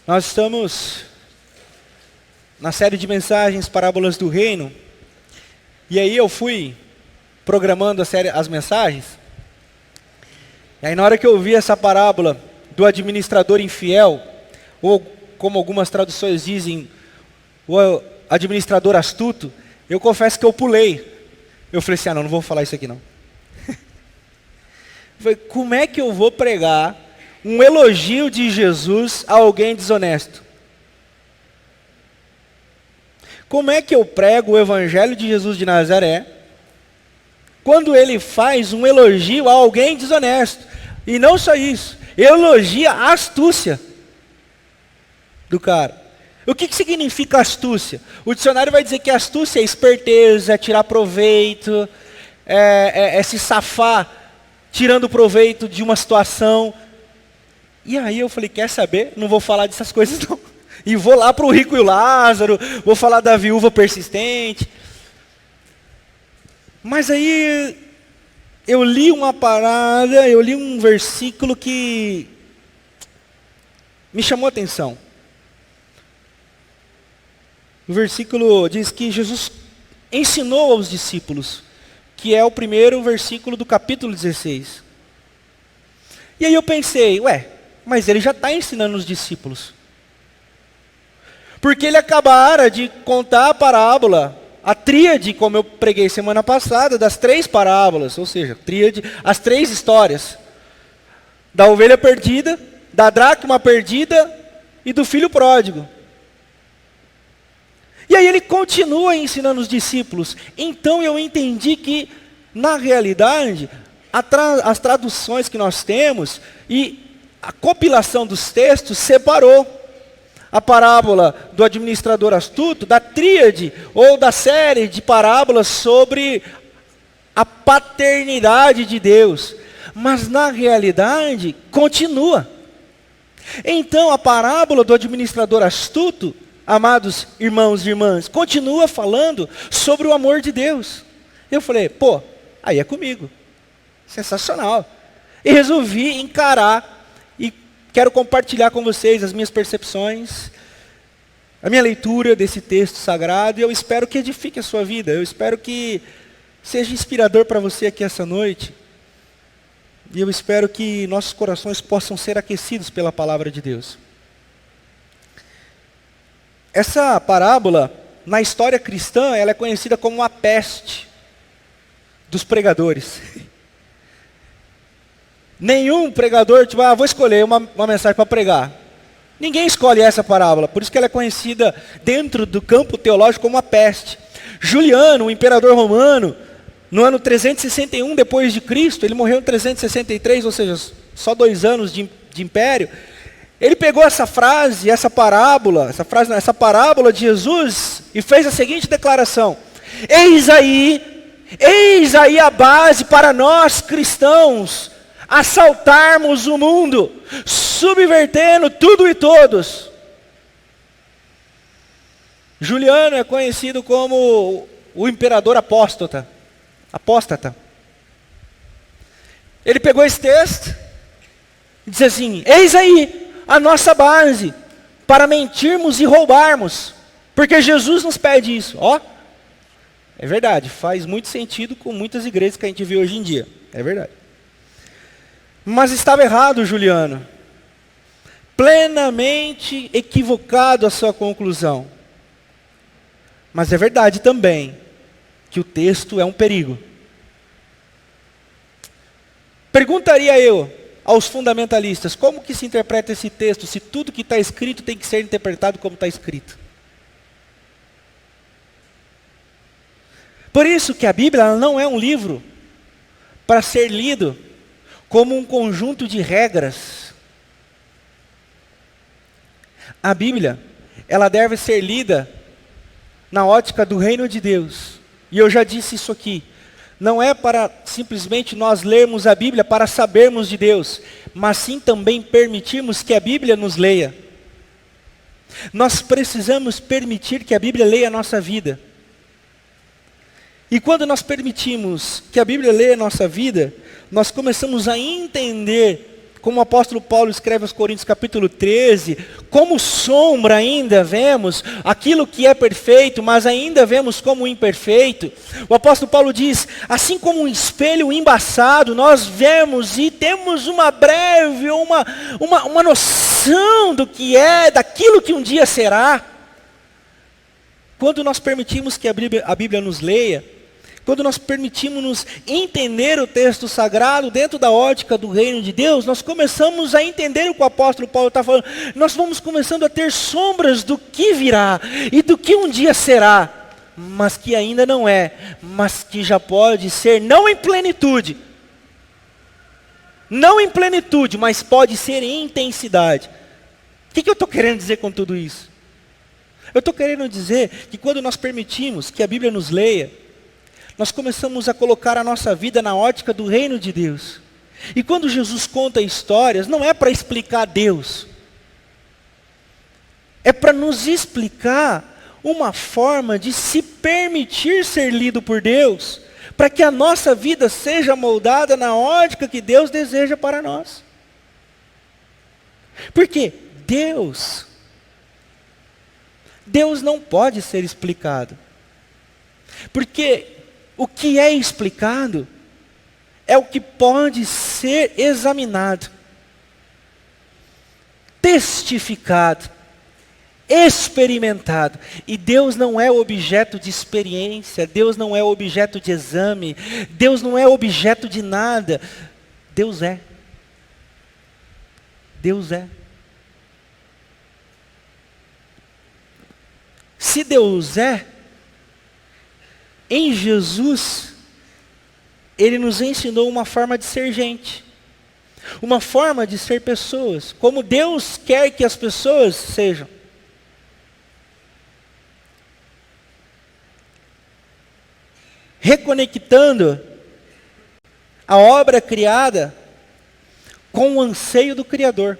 Nós estamos na série de mensagens Parábolas do Reino. E aí eu fui programando as mensagens. E aí na hora que eu vi essa parábola do administrador infiel, ou como algumas traduções dizem, o administrador astuto, eu confesso que eu pulei. Eu falei assim, não vou falar isso aqui não. Eu falei, como é que eu vou pregar um elogio de Jesus a alguém desonesto? Como é que eu prego o evangelho de Jesus de Nazaré quando ele faz um elogio a alguém desonesto? E não só isso, elogia a astúcia do cara. O que significa astúcia? O dicionário vai dizer que astúcia é esperteza, é tirar proveito, é se safar, tirando proveito de uma situação. E aí eu falei, quer saber? Não vou falar dessas coisas não. E vou lá para o rico e o Lázaro, vou falar da viúva persistente. Mas aí eu li uma parada, eu li um versículo que me chamou a atenção. O versículo diz que Jesus ensinou aos discípulos, que é o primeiro versículo do capítulo 16. E aí eu pensei, mas ele já está ensinando os discípulos. Porque ele acabara de contar a parábola, a tríade, como eu preguei semana passada, das 3 parábolas, ou seja, tríade, as 3 histórias. Da ovelha perdida, da dracma perdida e do filho pródigo. E aí ele continua ensinando os discípulos. Então eu entendi que, na realidade, as traduções que nós temos e a compilação dos textos separou a parábola do administrador astuto da tríade ou da série de parábolas sobre a paternidade de Deus. Mas na realidade, continua. Então a parábola do administrador astuto, amados irmãos e irmãs, continua falando sobre o amor de Deus. Eu falei, aí é comigo. Sensacional. E resolvi encarar e quero compartilhar com vocês as minhas percepções, a minha leitura desse texto sagrado, e eu espero que edifique a sua vida, eu espero que seja inspirador para você aqui essa noite, e eu espero que nossos corações possam ser aquecidos pela palavra de Deus. Essa parábola, na história cristã, ela é conhecida como a peste dos pregadores. Nenhum pregador, vou escolher uma mensagem para pregar. Ninguém escolhe essa parábola, por isso que ela é conhecida dentro do campo teológico como a peste. Juliano, o imperador romano, no ano 361 depois de Cristo, ele morreu em 363, ou seja, só 2 anos de império. Ele pegou essa frase, essa parábola de Jesus e fez a seguinte declaração: eis aí a base para nós cristãos assaltarmos o mundo, subvertendo tudo e todos. Juliano é conhecido como o imperador apóstata. Ele pegou esse texto e disse assim: eis aí a nossa base para mentirmos e roubarmos, porque Jesus nos pede isso. É verdade, faz muito sentido com muitas igrejas que a gente vê hoje em dia, é verdade. Mas estava errado, Juliano. Plenamente equivocado a sua conclusão. Mas é verdade também que o texto é um perigo. Perguntaria eu aos fundamentalistas, como que se interpreta esse texto, se tudo que está escrito tem que ser interpretado como está escrito? Por isso que a Bíblia ela não é um livro para ser lido como um conjunto de regras. A Bíblia, ela deve ser lida na ótica do reino de Deus. E eu já disse isso aqui. Não é para simplesmente nós lermos a Bíblia para sabermos de Deus, mas sim também permitirmos que a Bíblia nos leia. Nós precisamos permitir que a Bíblia leia a nossa vida. E quando nós permitimos que a Bíblia leia a nossa vida, nós começamos a entender como o apóstolo Paulo escreve aos Coríntios capítulo 13, como sombra ainda vemos aquilo que é perfeito, mas ainda vemos como imperfeito. O apóstolo Paulo diz, assim como um espelho embaçado, nós vemos e temos uma breve, uma noção do que é, daquilo que um dia será. Quando nós permitimos que a Bíblia nos leia, quando nós permitimos entender o texto sagrado dentro da ótica do reino de Deus, nós começamos a entender o que o apóstolo Paulo está falando. Nós vamos começando a ter sombras do que virá e do que um dia será, mas que ainda não é, mas que já pode ser, não em plenitude, mas pode ser em intensidade. O que eu estou querendo dizer com tudo isso? Eu estou querendo dizer que quando nós permitimos que a Bíblia nos leia, nós começamos a colocar a nossa vida na ótica do reino de Deus. E quando Jesus conta histórias, não é para explicar Deus. É para nos explicar uma forma de se permitir ser lido por Deus, para que a nossa vida seja moldada na ótica que Deus deseja para nós. Porque Deus não pode ser explicado. Porque o que é explicado é o que pode ser examinado, testificado, experimentado. E Deus não é objeto de experiência, Deus não é objeto de exame, Deus não é objeto de nada. Deus é. Deus é. Se Deus é, em Jesus, Ele nos ensinou uma forma de ser gente, uma forma de ser pessoas, como Deus quer que as pessoas sejam. Reconectando a obra criada com o anseio do Criador.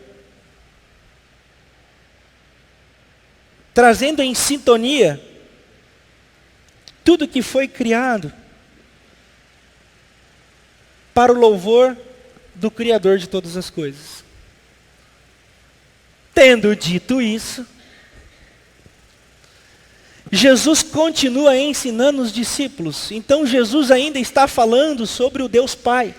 Trazendo em sintonia tudo que foi criado para o louvor do Criador de todas as coisas. Tendo dito isso, Jesus continua ensinando os discípulos. Então Jesus ainda está falando sobre o Deus Pai.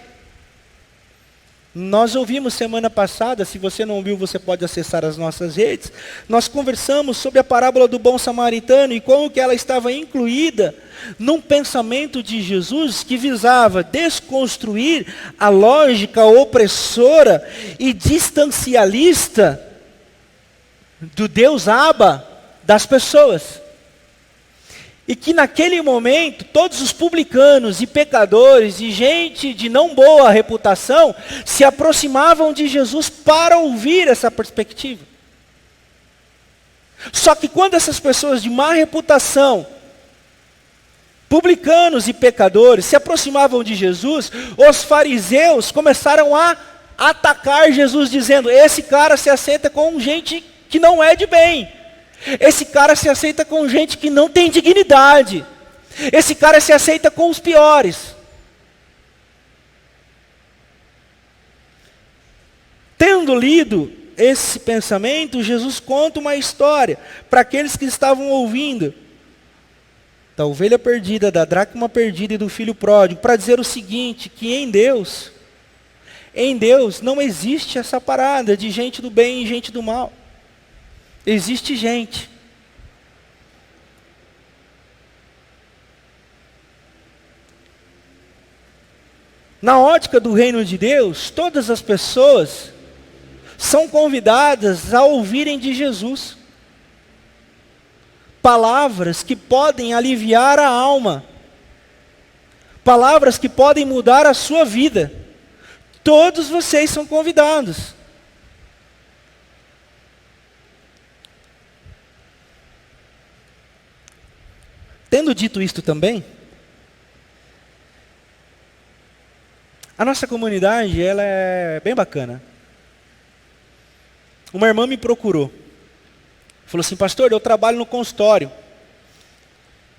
Nós ouvimos semana passada, se você não ouviu, você pode acessar as nossas redes. Nós conversamos sobre a parábola do bom samaritano e como que ela estava incluída num pensamento de Jesus que visava desconstruir a lógica opressora e distancialista do Deus Abba das pessoas. E que naquele momento, todos os publicanos e pecadores e gente de não boa reputação se aproximavam de Jesus para ouvir essa perspectiva. Só que quando essas pessoas de má reputação, publicanos e pecadores, se aproximavam de Jesus, os fariseus começaram a atacar Jesus, dizendo: esse cara se assenta com gente que não é de bem. Esse cara se aceita com gente que não tem dignidade. Esse cara se aceita com os piores. Tendo lido esse pensamento, Jesus conta uma história para aqueles que estavam ouvindo, da ovelha perdida, da dracma perdida e do filho pródigo, para dizer o seguinte, que em Deus não existe essa parada de gente do bem e gente do mal. Existe gente. Na ótica do reino de Deus, todas as pessoas são convidadas a ouvirem de Jesus palavras que podem aliviar a alma, palavras que podem mudar a sua vida. Todos vocês são convidados. Tendo dito isto também, a nossa comunidade, ela é bem bacana. Uma irmã me procurou. Falou assim: pastor, eu trabalho no consultório.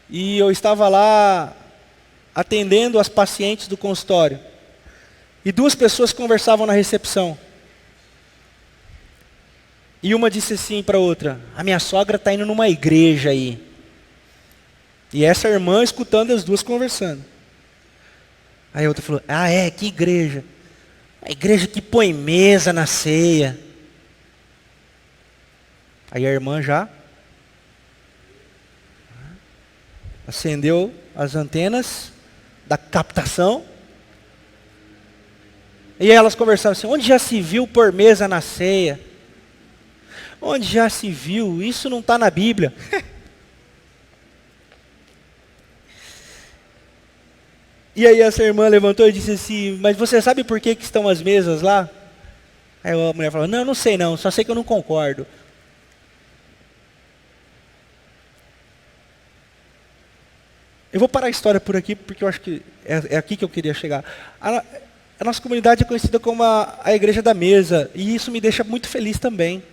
E eu estava lá atendendo as pacientes do consultório. E duas pessoas conversavam na recepção. E uma disse assim para outra: a minha sogra está indo numa igreja aí. E essa irmã escutando as duas conversando. Aí a outra falou: ah, é? Que igreja? A igreja que põe mesa na ceia. Aí a irmã já acendeu as antenas da captação. E elas conversavam assim: onde já se viu pôr mesa na ceia? Onde já se viu? Isso não está na Bíblia. E aí essa irmã levantou e disse assim: mas você sabe por que estão as mesas lá? Aí a mulher falou: não, não sei não, só sei que eu não concordo. Eu vou parar a história por aqui, porque eu acho que é aqui que eu queria chegar. A nossa comunidade é conhecida como a igreja da mesa, e isso me deixa muito feliz também.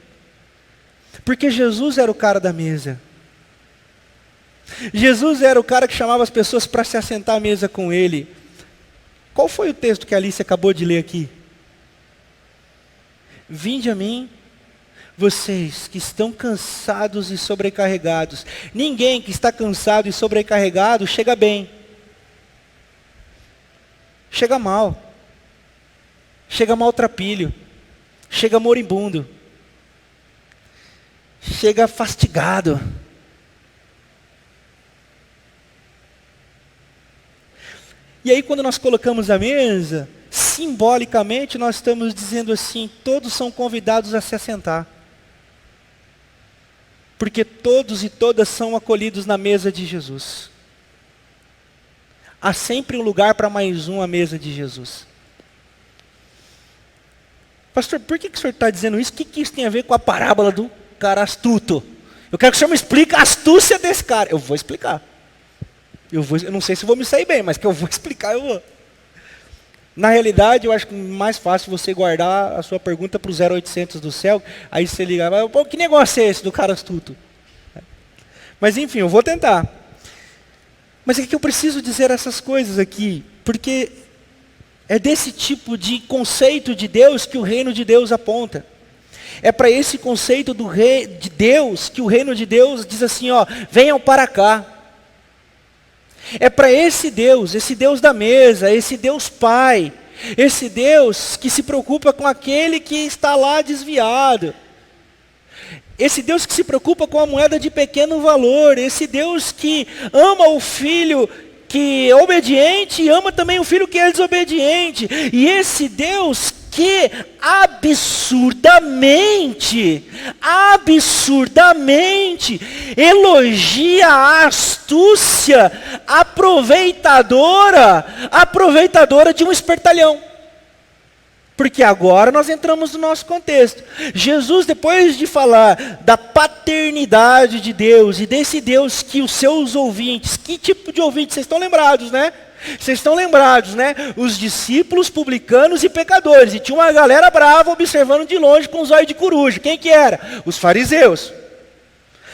Porque Jesus era o cara da mesa. Jesus era o cara que chamava as pessoas para se assentar à mesa com ele. Qual foi o texto que a Alice acabou de ler aqui? Vinde a mim, vocês que estão cansados e sobrecarregados. Ninguém que está cansado e sobrecarregado chega bem. Chega mal. Chega maltrapilho. Chega moribundo. Chega fastigado. E aí quando nós colocamos a mesa, simbolicamente nós estamos dizendo assim: todos são convidados a se assentar. Porque todos e todas são acolhidos na mesa de Jesus. Há sempre um lugar para mais um à mesa de Jesus. Pastor, por que o senhor está dizendo isso? O que isso tem a ver com a parábola do cara astuto? Eu quero que o senhor me explique a astúcia desse cara. Eu vou explicar. Eu não sei se vou me sair bem, mas que eu vou explicar, eu vou. Na realidade, eu acho que é mais fácil você guardar a sua pergunta para o 0800 do céu. Aí você liga: pô, que negócio é esse do cara astuto? Mas enfim, eu vou tentar. Mas é que eu preciso dizer essas coisas aqui, porque é desse tipo de conceito de Deus que o reino de Deus aponta. É para esse conceito do rei de Deus que o reino de Deus diz assim: ó, venham para cá. É para esse Deus da mesa, esse Deus Pai, esse Deus que se preocupa com aquele que está lá desviado. Esse Deus que se preocupa com a moeda de pequeno valor, esse Deus que ama o filho que é obediente e ama também o filho que é desobediente. E esse Deus que absurdamente elogia a astúcia aproveitadora de um espertalhão. Porque agora nós entramos no nosso contexto. Jesus, depois de falar da paternidade de Deus e desse Deus que os seus ouvintes, que tipo de ouvintes? Vocês estão lembrados, né? Vocês estão lembrados, né? Os discípulos, publicanos e pecadores. E tinha uma galera brava observando de longe com os olhos de coruja. Quem que era? Os fariseus.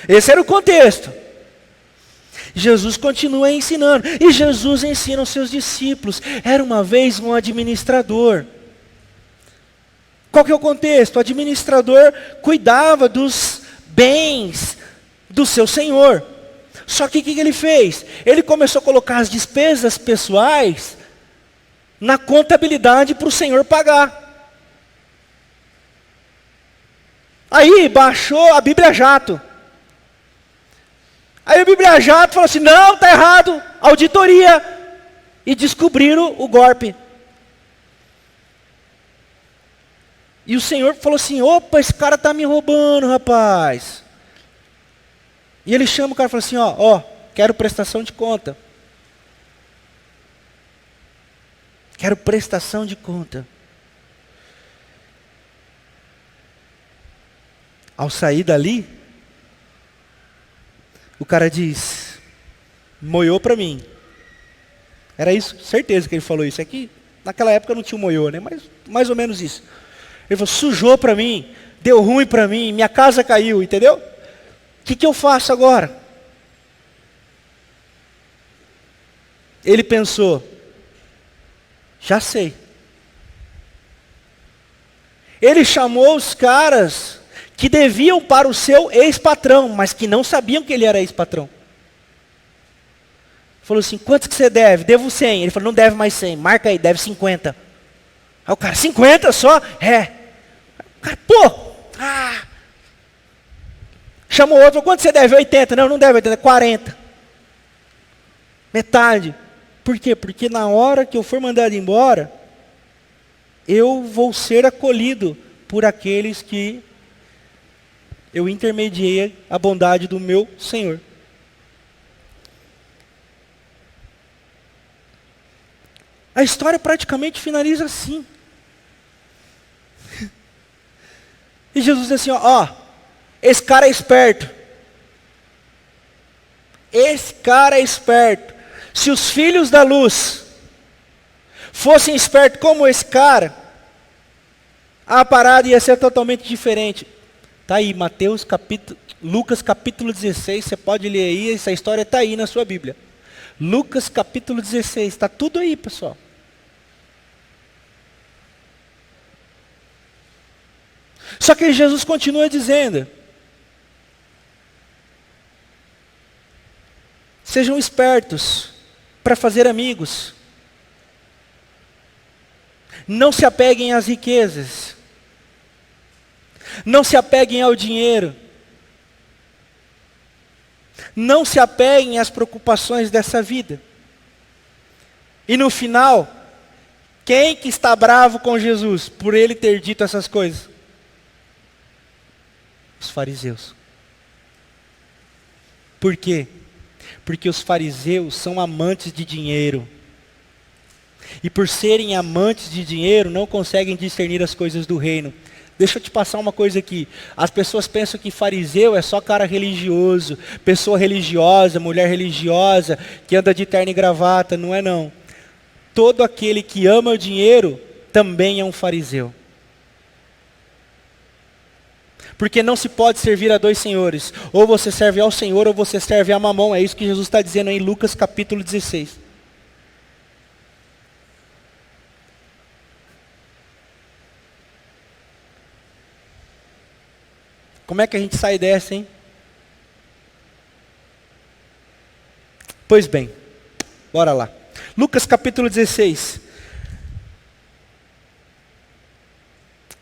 Esse era o contexto. Jesus continua ensinando. E Jesus ensina os seus discípulos. Era uma vez um administrador. Qual que é o contexto? O administrador cuidava dos bens do seu senhor. Só que o que ele fez? Ele começou a colocar as despesas pessoais na contabilidade para o senhor pagar. Aí baixou a Bíblia Jato. Aí a Bíblia Jato falou assim: não, está errado, auditoria. E descobriram o golpe. E o Senhor falou assim: opa, esse cara está me roubando, rapaz. E ele chama o cara e fala assim: ó, quero prestação de conta. Quero prestação de conta. Ao sair dali, o cara diz: moiou para mim. Era isso, certeza que ele falou isso. Aqui, naquela época não tinha o moiô, né? Mas mais ou menos isso. Ele falou: sujou para mim, deu ruim para mim, minha casa caiu, entendeu? O que eu faço agora? Ele pensou: já sei. Ele chamou os caras que deviam para o seu ex-patrão, mas que não sabiam que ele era ex-patrão. Falou assim, quantos que você deve? Devo 100. Ele falou, não deve mais 100, marca aí, deve 50. Aí o cara, 50 só? É. O cara, chamou outro, falou, quanto você deve? 80. Não, não deve 80, 40. Metade. Por quê? Porque na hora que eu for mandado embora, eu vou ser acolhido por aqueles que eu intermediei a bondade do meu Senhor. A história praticamente finaliza assim. E Jesus diz assim, ó, esse cara é esperto. Esse cara é esperto. Se os filhos da luz fossem espertos como esse cara, a parada ia ser totalmente diferente. Tá aí, Lucas capítulo 16, você pode ler aí, essa história está aí na sua Bíblia. Lucas capítulo 16, está tudo aí, pessoal. Só que Jesus continua dizendo, sejam espertos para fazer amigos. Não se apeguem às riquezas. Não se apeguem ao dinheiro. Não se apeguem às preocupações dessa vida. E no final, quem que está bravo com Jesus por ele ter dito essas coisas? Os fariseus. Por quê? Porque os fariseus são amantes de dinheiro. E por serem amantes de dinheiro, não conseguem discernir as coisas do reino. Deixa eu te passar uma coisa aqui. As pessoas pensam que fariseu é só cara religioso, pessoa religiosa, mulher religiosa, que anda de terno e gravata. Não é não. Todo aquele que ama o dinheiro também é um fariseu. Porque não se pode servir a dois senhores. Ou você serve ao Senhor, ou você serve a Mamon. É isso que Jesus está dizendo em Lucas capítulo 16. Como é que a gente sai dessa, hein? Pois bem, bora lá. Lucas capítulo 16.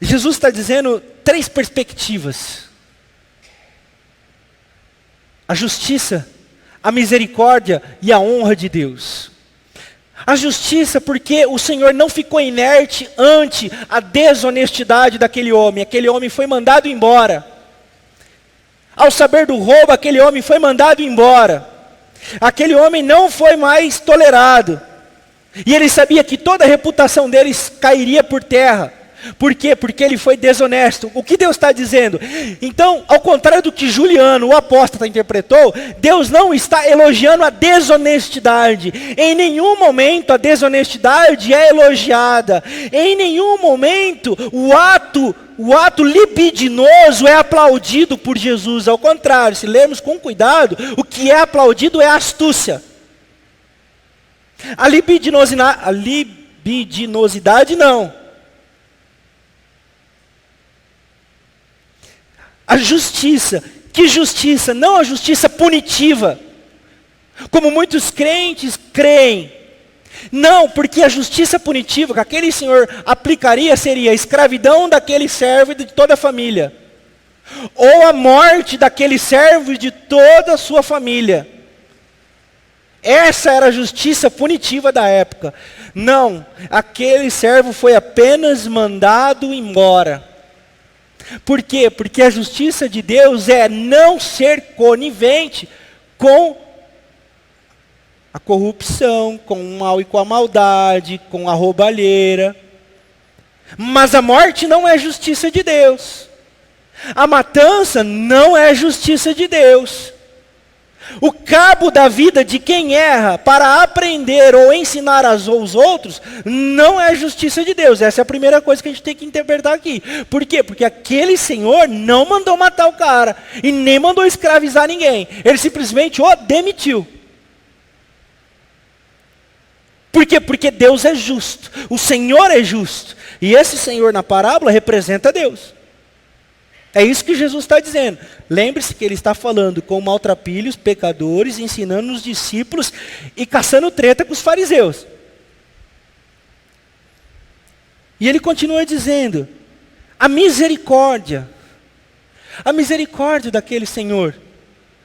Jesus está dizendo 3 perspectivas. A justiça, a misericórdia e a honra de Deus. A justiça porque o Senhor não ficou inerte ante a desonestidade daquele homem. Aquele homem foi mandado embora. Ao saber do roubo, aquele homem foi mandado embora. Aquele homem não foi mais tolerado. E ele sabia que toda a reputação deles cairia por terra. Por quê? Porque ele foi desonesto. O que Deus está dizendo? Então, ao contrário do que Juliano, o apóstata, interpretou, Deus não está elogiando a desonestidade. Em nenhum momento a desonestidade é elogiada. Em nenhum momento o ato libidinoso é aplaudido por Jesus. Ao contrário, se lermos com cuidado, o que é aplaudido é a astúcia. A libidinosidade não. A justiça, que justiça? Não a justiça punitiva, como muitos crentes creem. Não, porque a justiça punitiva que aquele senhor aplicaria seria a escravidão daquele servo e de toda a família. Ou a morte daquele servo e de toda a sua família. Essa era a justiça punitiva da época. Não, aquele servo foi apenas mandado embora. Por quê? Porque a justiça de Deus é não ser conivente com a corrupção, com o mal e com a maldade, com a roubalheira. Mas a morte não é justiça de Deus. A matança não é justiça de Deus. O cabo da vida de quem erra para aprender ou ensinar aos outros não é justiça de Deus. Essa é a primeira coisa que a gente tem que interpretar aqui. Por quê? Porque aquele senhor não mandou matar o cara e nem mandou escravizar ninguém. Ele simplesmente o demitiu. Por quê? Porque Deus é justo. O Senhor é justo. E esse Senhor na parábola representa Deus. É isso que Jesus está dizendo. Lembre-se que ele está falando com maltrapilhos, pecadores, ensinando os discípulos e caçando treta com os fariseus. E ele continua dizendo, a misericórdia daquele Senhor,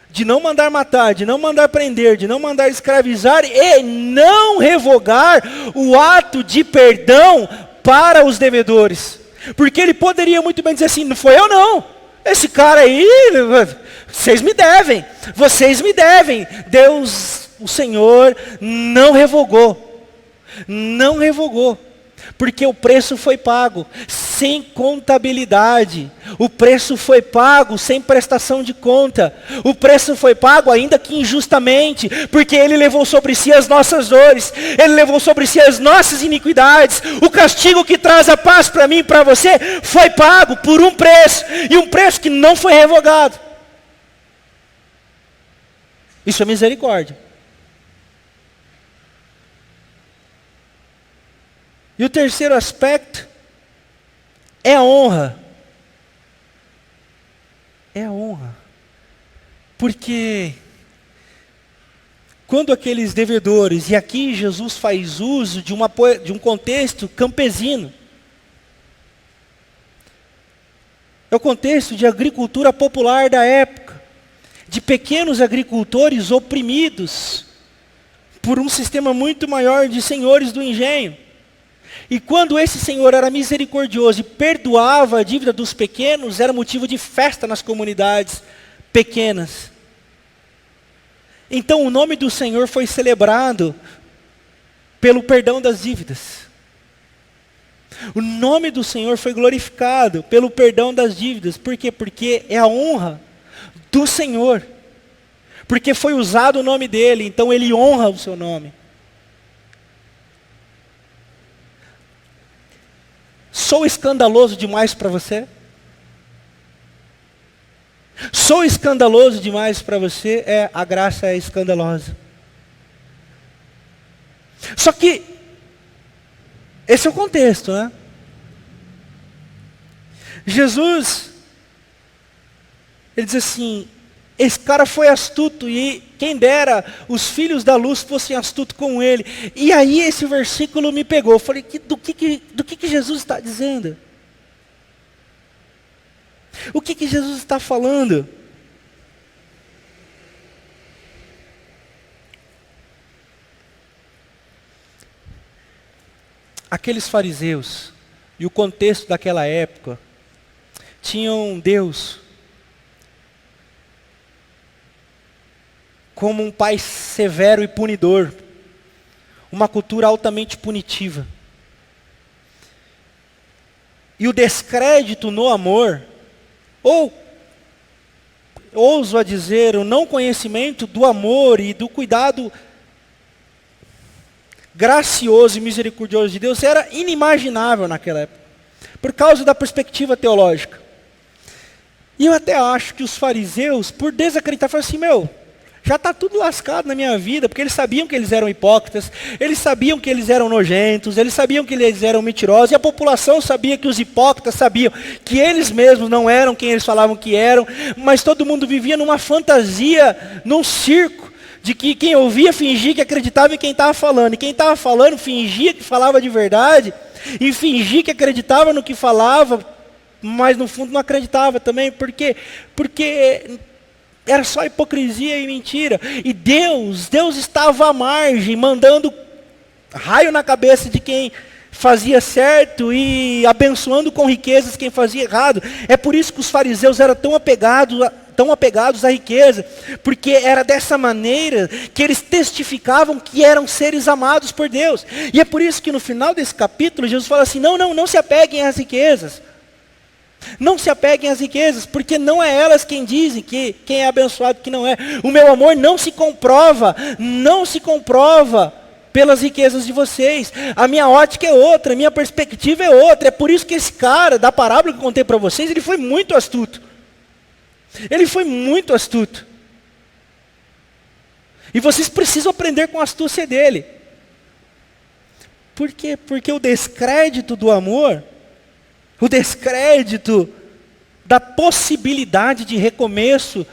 de não mandar matar, de não mandar prender, de não mandar escravizar e não revogar o ato de perdão para os devedores. Porque ele poderia muito bem dizer assim, não foi eu não, esse cara aí, vocês me devem. Deus, o Senhor, não revogou, porque o preço foi pago, sem contabilidade, o preço foi pago sem prestação de conta, o preço foi pago ainda que injustamente, porque Ele levou sobre si as nossas dores, Ele levou sobre si as nossas iniquidades, o castigo que traz a paz para mim e para você, foi pago por um preço, e um preço que não foi revogado. Isso é misericórdia. E o terceiro aspecto é a honra. É a honra. Porque quando aqueles devedores, e aqui Jesus faz uso de um contexto campesino. É o contexto de agricultura popular da época, de pequenos agricultores oprimidos por um sistema muito maior de senhores do engenho. E quando esse Senhor era misericordioso e perdoava a dívida dos pequenos, era motivo de festa nas comunidades pequenas. Então o nome do Senhor foi celebrado pelo perdão das dívidas. O nome do Senhor foi glorificado pelo perdão das dívidas. Por quê? Porque é a honra do Senhor. Porque foi usado o nome dele, então ele honra o seu nome. Sou escandaloso demais para você? Sou escandaloso demais para você? A graça é escandalosa. Só que, esse é o contexto, né? Jesus, ele diz assim, esse cara foi astuto e quem dera os filhos da luz fossem astutos com ele. E aí esse versículo me pegou. Eu falei, do que Jesus está dizendo? O que Jesus está falando? Aqueles fariseus e o contexto daquela época tinham Deus como um pai severo e punidor, uma cultura altamente punitiva. E o descrédito no amor, ou ouso a dizer, o não conhecimento do amor e do cuidado gracioso e misericordioso de Deus era inimaginável naquela época, por causa da perspectiva teológica. E eu até acho que os fariseus, por desacreditar, falaram assim, já está tudo lascado na minha vida, porque eles sabiam que eles eram hipócritas, eles sabiam que eles eram nojentos, eles sabiam que eles eram mentirosos, e a população sabia que os hipócritas sabiam que eles mesmos não eram quem eles falavam que eram, mas todo mundo vivia numa fantasia, num circo, de que quem ouvia fingia que acreditava em quem estava falando, e quem estava falando fingia que falava de verdade, e fingia que acreditava no que falava, mas no fundo não acreditava também, porque era só hipocrisia e mentira. E Deus estava à margem, mandando raio na cabeça de quem fazia certo e abençoando com riquezas quem fazia errado. É por isso que os fariseus eram tão apegados à riqueza, porque era dessa maneira que eles testificavam que eram seres amados por Deus. E é por isso que no final desse capítulo Jesus fala assim, não se apeguem às riquezas. Não se apeguem às riquezas, porque não é elas quem dizem que quem é abençoado que não é. O meu amor não se comprova pelas riquezas de vocês. A minha ótica é outra, a minha perspectiva é outra. É por isso que esse cara, da parábola que eu contei para vocês, ele foi muito astuto. Ele foi muito astuto. E vocês precisam aprender com a astúcia dele. Por quê? Porque o descrédito do amor, o descrédito da possibilidade de recomeço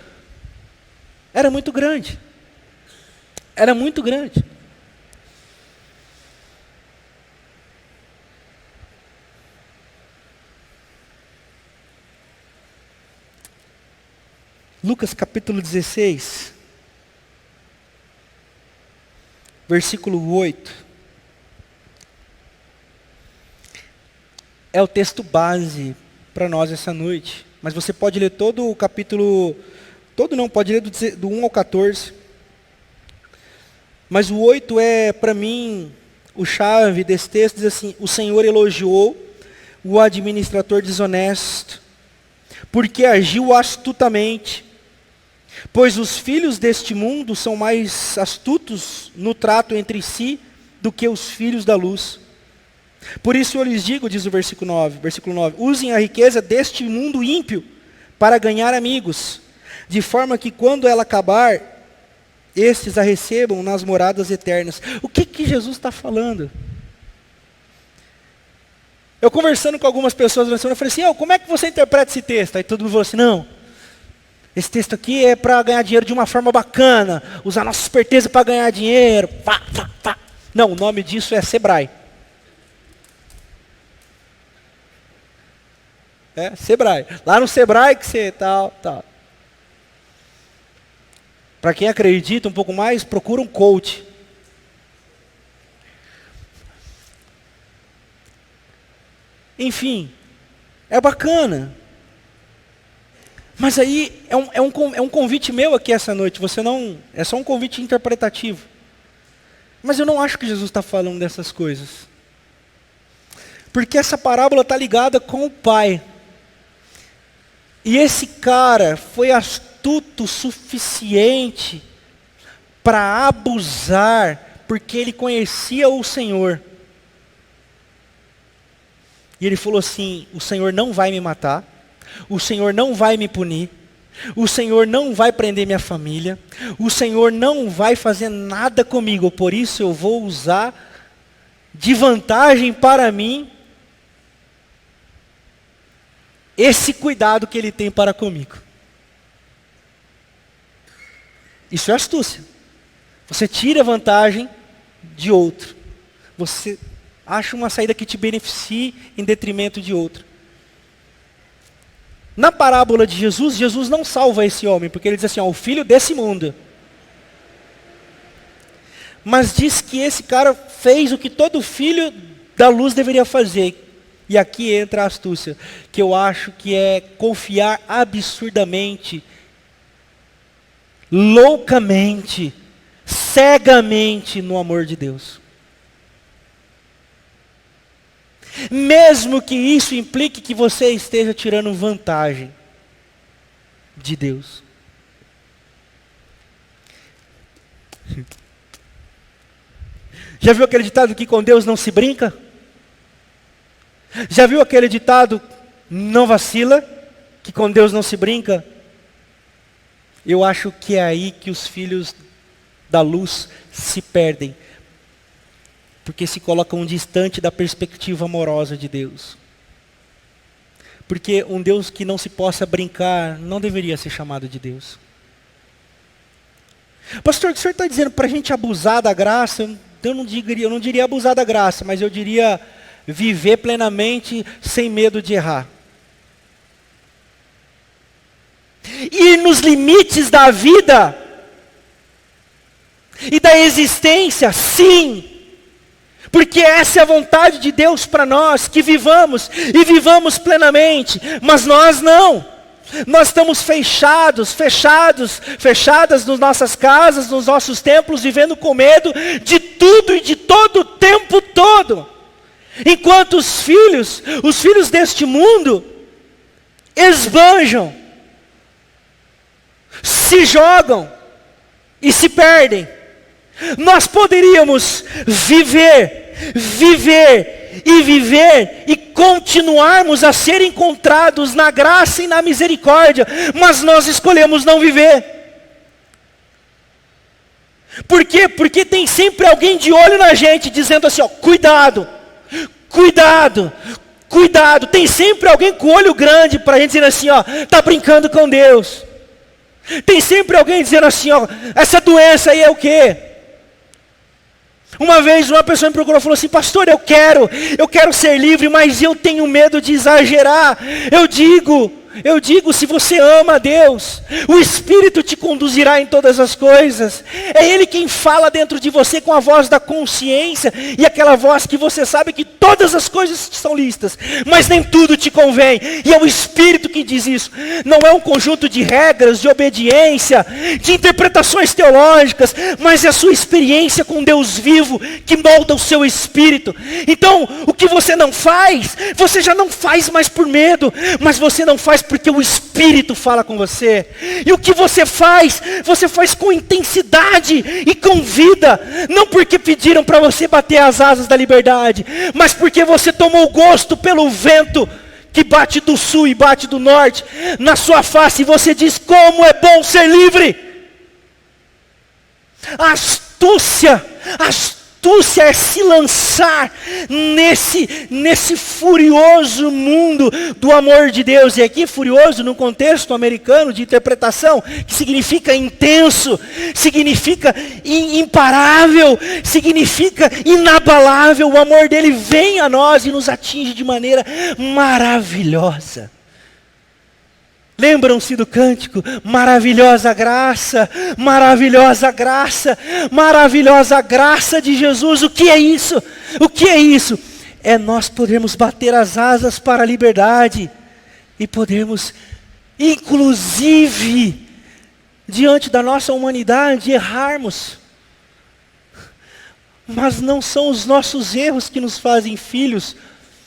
era muito grande. Era muito grande. Lucas capítulo 16, versículo 8. É o texto base para nós essa noite. Mas você pode ler todo o capítulo, pode ler do 1 ao 14. Mas o 8 é, para mim, o chave desse texto. Diz assim: o Senhor elogiou o administrador desonesto, porque agiu astutamente. Pois os filhos deste mundo são mais astutos no trato entre si do que os filhos da luz. Por isso eu lhes digo, diz o versículo 9, usem a riqueza deste mundo ímpio para ganhar amigos, de forma que quando ela acabar, estes a recebam nas moradas eternas. O que Jesus está falando? Eu conversando com algumas pessoas na semana, eu falei assim: como é que você interpreta esse texto? Aí todo mundo falou assim: não, esse texto aqui é para ganhar dinheiro de uma forma bacana, usar nossa esperteza para ganhar dinheiro. Não, o nome disso é Sebrae. É, Sebrae. Lá no Sebrae que você tal. Para quem acredita um pouco mais, procura um coach. Enfim, é bacana. Mas aí é um convite meu aqui essa noite. É só um convite interpretativo. Mas eu não acho que Jesus está falando dessas coisas. Porque essa parábola está ligada com o pai. E esse cara foi astuto o suficiente para abusar, porque ele conhecia o Senhor. E ele falou assim: o Senhor não vai me matar, o Senhor não vai me punir, o Senhor não vai prender minha família, o Senhor não vai fazer nada comigo, por isso eu vou usar de vantagem para mim esse cuidado que Ele tem para comigo. Isso é astúcia. Você tira vantagem de outro. Você acha uma saída que te beneficie em detrimento de outro. Na parábola de Jesus, Jesus não salva esse homem, porque ele diz assim: o filho desse mundo. Mas diz que esse cara fez o que todo filho da luz deveria fazer. E aqui entra a astúcia, que eu acho que é confiar absurdamente, loucamente, cegamente no amor de Deus. Mesmo que isso implique que você esteja tirando vantagem de Deus. Já viu aquele ditado que com Deus não se brinca? Já viu aquele ditado, não vacila, que com Deus não se brinca? Eu acho que é aí que os filhos da luz se perdem. Porque se colocam distante da perspectiva amorosa de Deus. Porque um Deus que não se possa brincar, não deveria ser chamado de Deus. Pastor, o que o senhor está dizendo para a gente abusar da graça? Eu não diria abusar da graça, mas eu diria viver plenamente sem medo de errar. E nos limites da vida e da existência, sim. Porque essa é a vontade de Deus para nós, que vivamos e vivamos plenamente. Mas nós não. Nós estamos fechadas nas nossas casas, nos nossos templos, vivendo com medo de tudo e de todo o tempo todo. Enquanto os filhos deste mundo, esbanjam, se jogam e se perdem. Nós poderíamos viver e continuarmos a ser encontrados na graça e na misericórdia, mas nós escolhemos não viver. Por quê? Porque tem sempre alguém de olho na gente, dizendo assim: cuidado, Cuidado, tem sempre alguém com o olho grande para a gente dizer assim, ó, tá brincando com Deus. Tem sempre alguém dizendo assim, ó, essa doença aí é o quê? Uma vez uma pessoa me procurou e falou assim, pastor, eu quero ser livre, mas eu tenho medo de exagerar. Eu digo, se você ama a Deus, o Espírito te conduzirá em todas as coisas. É Ele quem fala dentro de você com a voz da consciência, e aquela voz que você sabe que todas as coisas são lícitas, mas nem tudo te convém. E é o Espírito que diz isso. Não é um conjunto de regras, de obediência, de interpretações teológicas, mas é a sua experiência com Deus vivo que molda o seu espírito. Então, o que você não faz, você já não faz mais por medo, mas você não faz porque o Espírito fala com você. E o que você faz com intensidade e com vida. Não porque pediram para você bater as asas da liberdade, mas porque você tomou gosto pelo vento que bate do sul e bate do norte na sua face, e você diz, como é bom ser livre. A astúcia é se lançar nesse furioso mundo do amor de Deus. E aqui furioso no contexto americano de interpretação, que significa intenso, significa imparável, significa inabalável. O amor dele vem a nós e nos atinge de maneira maravilhosa. Lembram-se do cântico? Maravilhosa graça, maravilhosa graça, maravilhosa graça de Jesus. O que é isso? O que é isso? É nós podermos bater as asas para a liberdade e podermos, inclusive, diante da nossa humanidade, errarmos. Mas não são os nossos erros que nos fazem filhos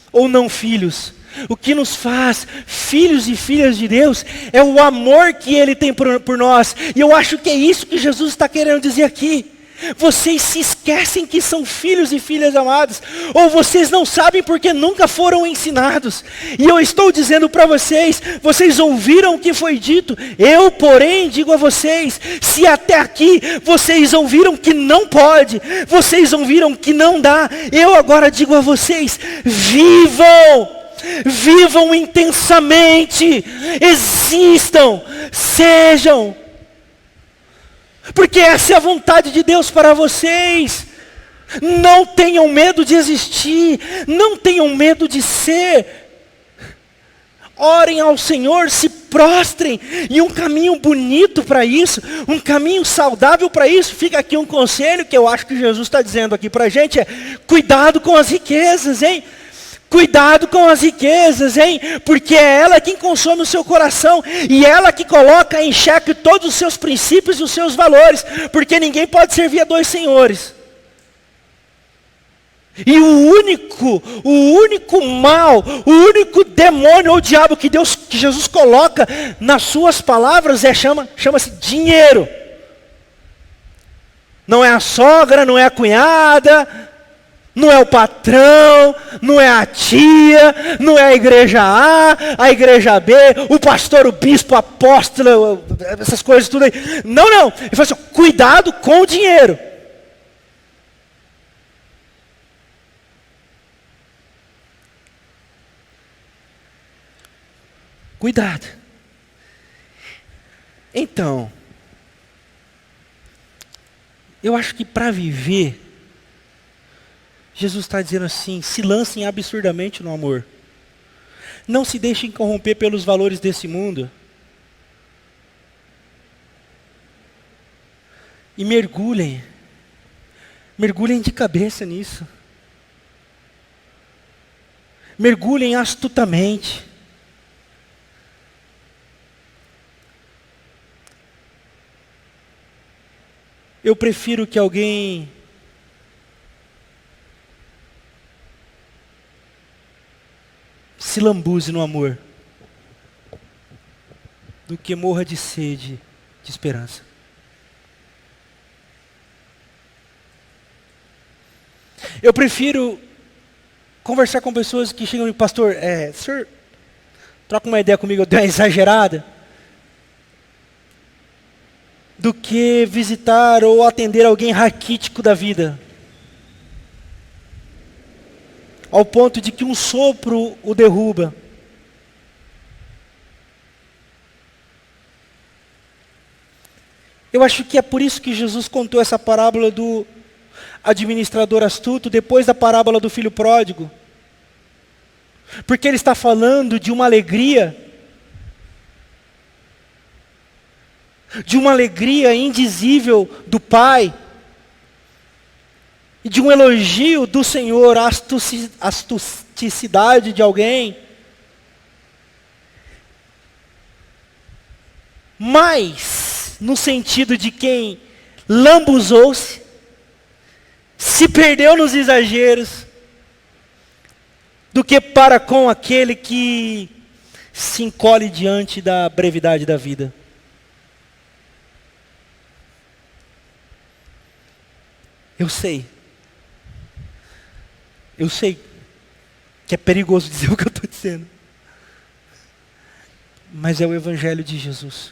ou não filhos. O que nos faz filhos e filhas de Deus é o amor que Ele tem por nós. E eu acho que é isso que Jesus está querendo dizer aqui. Vocês se esquecem que são filhos e filhas amadas, ou vocês não sabem porque nunca foram ensinados. E eu estou dizendo para vocês, vocês ouviram o que foi dito. Eu, porém, digo a vocês, se até aqui vocês ouviram que não pode, vocês ouviram que não dá, eu agora digo a vocês, vivam intensamente, existam, sejam, porque essa é a vontade de Deus para vocês. Não tenham medo de existir, não tenham medo de ser. Orem ao Senhor, se prostrem, e um caminho bonito para isso, um caminho saudável para isso, fica aqui um conselho que eu acho que Jesus está dizendo aqui para a gente, é cuidado com as riquezas, hein? Cuidado com as riquezas, hein? Porque é ela quem consome o seu coração, e ela que coloca em xeque todos os seus princípios e os seus valores, porque ninguém pode servir a dois senhores. E o único mal, o único demônio ou diabo que Jesus coloca nas suas palavras chama-se dinheiro. Não é a sogra, não é a cunhada, não é o patrão, não é a tia, não é a igreja A, a igreja B, o pastor, o bispo, o apóstolo, essas coisas tudo aí. Não. Ele fala assim, cuidado com o dinheiro. Cuidado. Então, eu acho que para viver, Jesus está dizendo assim, se lancem absurdamente no amor. Não se deixem corromper pelos valores desse mundo. E mergulhem de cabeça nisso. Mergulhem astutamente. Eu prefiro que alguém se lambuze no amor do que morra de sede de esperança. Eu prefiro conversar com pessoas que chegam e pastor, senhor, troca uma ideia comigo, eu dei uma exagerada, do que visitar ou atender alguém raquítico da vida. ao ponto de que um sopro o derruba. Eu acho que é por isso que Jesus contou essa parábola do administrador astuto, depois da parábola do filho pródigo. Porque ele está falando de uma alegria indizível do Pai, e de um elogio do Senhor à astucicidade de alguém. Mas, no sentido de quem lambuzou-se, se perdeu nos exageros, do que para com aquele que se encolhe diante da brevidade da vida. Eu sei que é perigoso dizer o que eu estou dizendo, mas é o Evangelho de Jesus.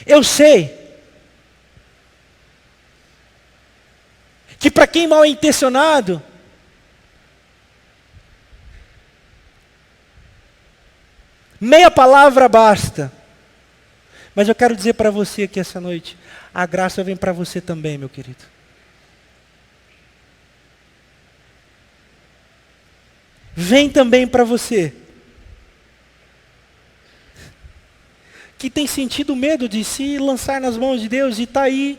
Eu sei que para quem mal intencionado, meia palavra basta. Mas eu quero dizer para você aqui essa noite, a graça vem para você também, meu querido. Vem também para você, que tem sentido medo de se lançar nas mãos de Deus e está aí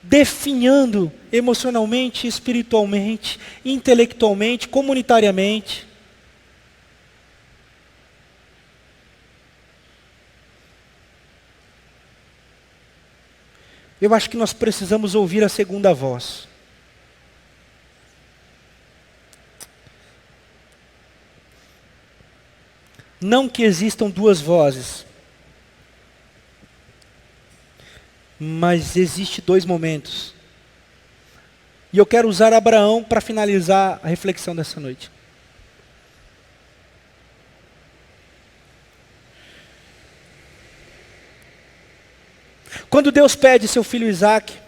definhando emocionalmente, espiritualmente, intelectualmente, comunitariamente. Eu acho que nós precisamos ouvir a segunda voz. Não que existam duas vozes, mas existe dois momentos. E eu quero usar Abraão para finalizar a reflexão dessa noite. Quando Deus pede seu filho Isaque,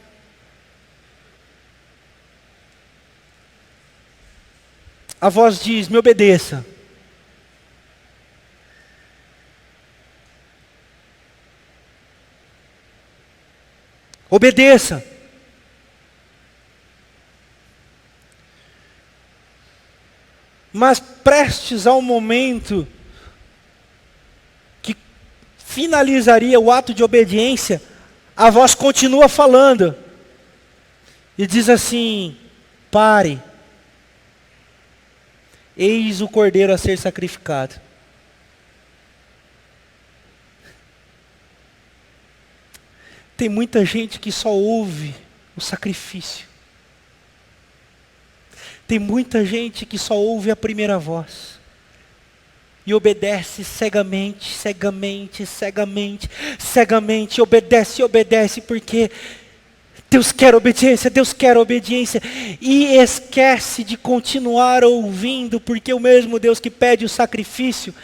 a voz diz: me obedeça. Obedeça. Mas prestes ao momento que finalizaria o ato de obediência, a voz continua falando. E diz assim: pare. Eis o cordeiro a ser sacrificado. Tem muita gente que só ouve o sacrifício. Tem muita gente que só ouve a primeira voz. E obedece cegamente, cegamente, cegamente, cegamente. Obedece porque Deus quer obediência, Deus quer obediência. E esquece de continuar ouvindo, porque o mesmo Deus que pede o sacrifício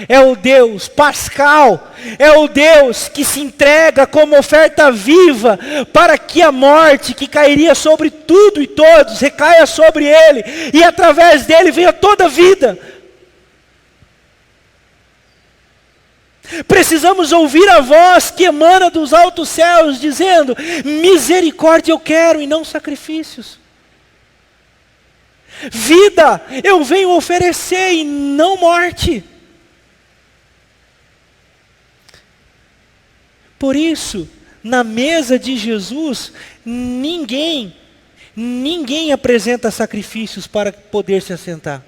é o Deus pascal, é o Deus que se entrega como oferta viva para que a morte que cairia sobre tudo e todos recaia sobre ele e através dele venha toda a vida. Precisamos ouvir a voz que emana dos altos céus, dizendo: misericórdia eu quero e não sacrifícios. Vida eu venho oferecer e não morte. Por isso, na mesa de Jesus, ninguém apresenta sacrifícios para poder se assentar.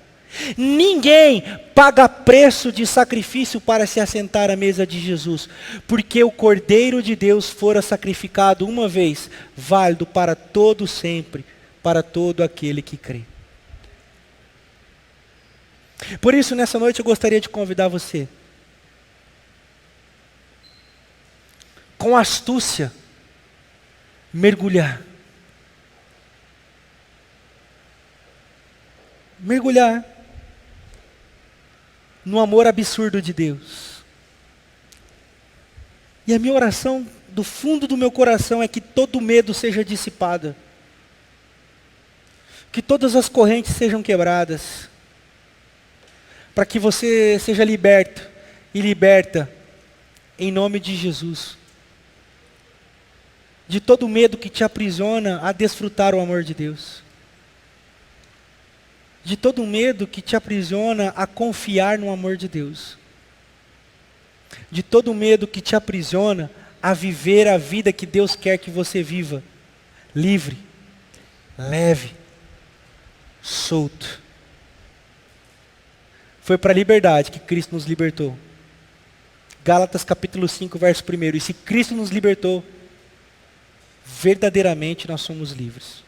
Ninguém paga preço de sacrifício para se assentar à mesa de Jesus, porque o Cordeiro de Deus fora sacrificado uma vez, válido para todo sempre, para todo aquele que crê. Por isso, nessa noite eu gostaria de convidar você, com astúcia, mergulhar no amor absurdo de Deus. E a minha oração, do fundo do meu coração, é que todo medo seja dissipado. Que todas as correntes sejam quebradas. Para que você seja liberto e liberta em nome de Jesus. De todo medo que te aprisiona a desfrutar o amor de Deus. De todo medo que te aprisiona a confiar no amor de Deus. De todo medo que te aprisiona a viver a vida que Deus quer que você viva. Livre, leve, solto. Foi para a liberdade que Cristo nos libertou. Gálatas capítulo 5, verso 1. E se Cristo nos libertou, verdadeiramente nós somos livres.